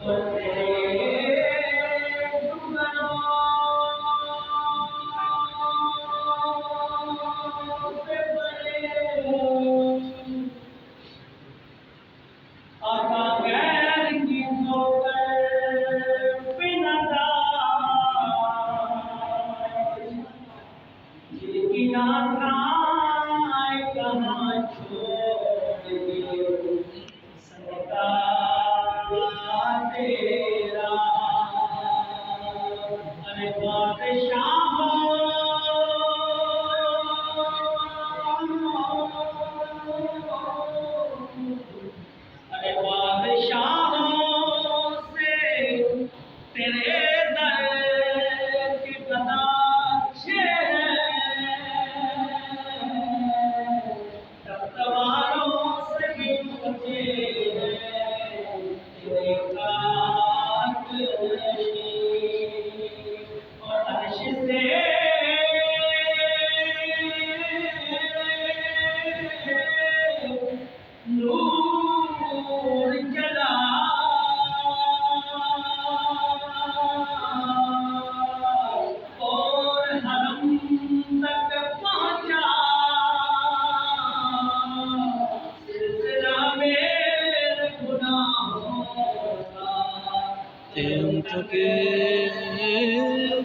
तके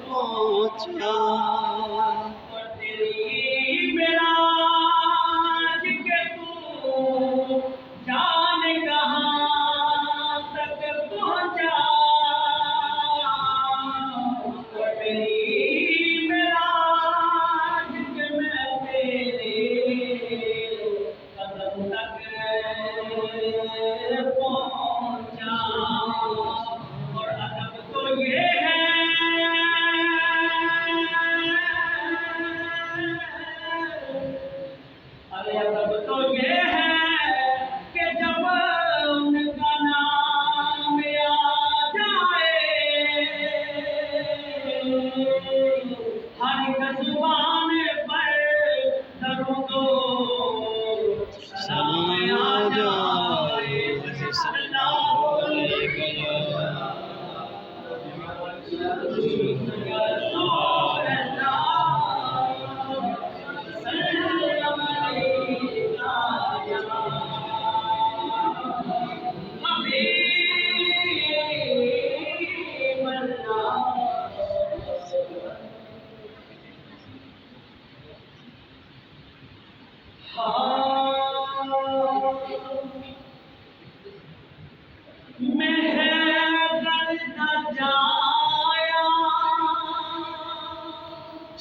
पहुँचा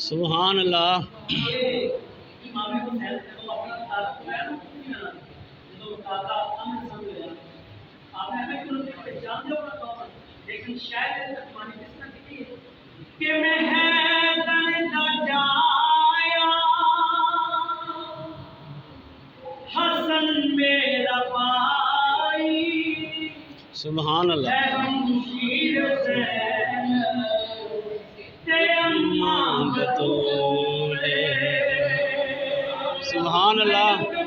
सुभान अल्लाह। लेकिन शायद कि मैं हसन मेरा पाई सुभान अल्लाह। सुभान अल्लाह।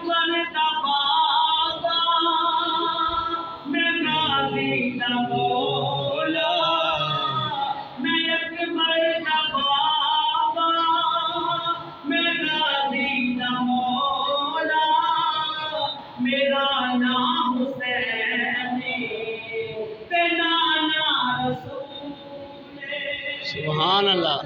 सुभान अल्लाह।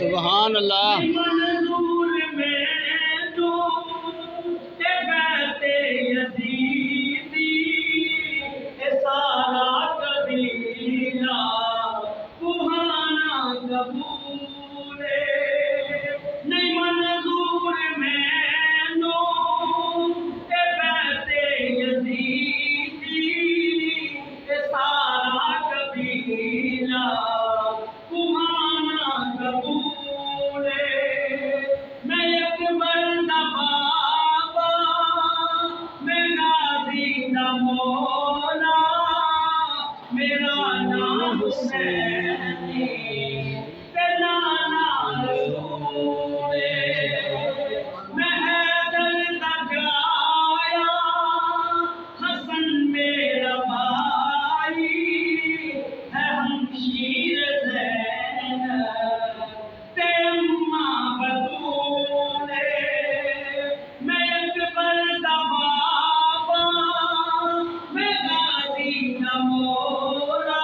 सुभान अल्लाह मंजूर में जो के बहते यजीदी ये सारा कबीला कुहाना कबूले नहीं मंजूर में नो के बहते यजीदी ये सारा कबीला कुहाना कबूले मैं एक बंदा बाबा मैं गाजी न मौला मेरा नाम हुसैनी तेरा नाम रसूले मैं हैदर तक आया हसन मेरा भाई है हमशीर ज़ैनब ते अम्मा बतूले मैं एक बंदा बाबा मैं गाजी न मौला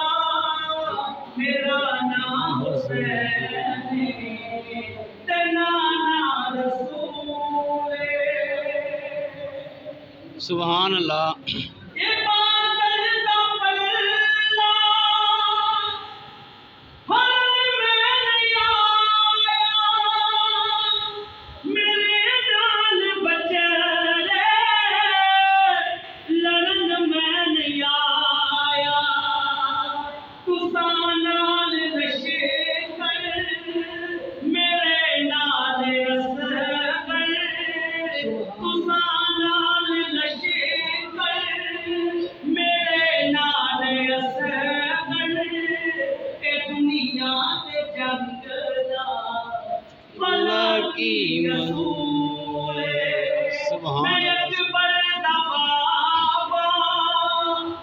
मेरा नाम हुसैनी तेरा नाम रसूले सुभान अल्लाह ये बादल दा पल्ला हर में नहीं आया मेरे जान बचे रे लड़न में नहीं आया तुसा नाल नशे कर मेरे नाल असगर तुसा नाल नशे कर मेरे नाल असगर ए दुनिया ते जग दा भला की रसूल सुभान मैं एक बंदा बाबा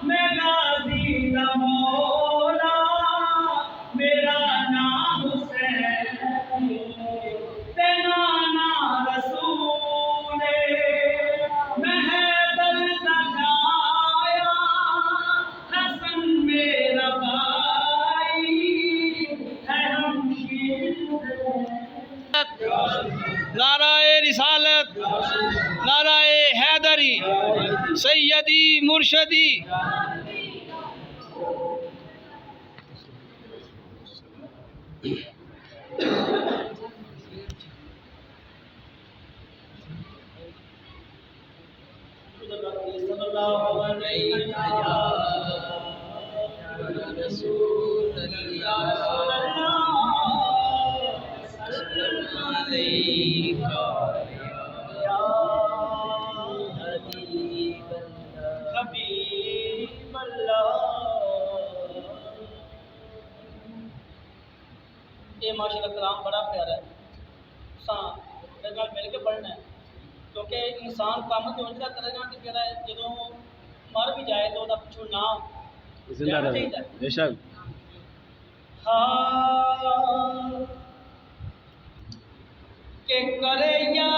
मैं गाजी न मौला मेरा नाम हुसैन तेरा नाम रसूल मैं हैदर तक आया हसन मेरा भाई है हमशीर नाराए रिसालत नाराए हैदरी सैयदी मुर्शदी सल्लल्लाहु अलैहि हबीब ये माशाअल्लाह कलाम बड़ा प्यारा है मिल के पढ़ना है क्योंकि इंसान काम तो उनका करेगा कि जरा जो मर भी जाए तो उसका पिछू ना जिंदा रहे बेशक हाँ के करे या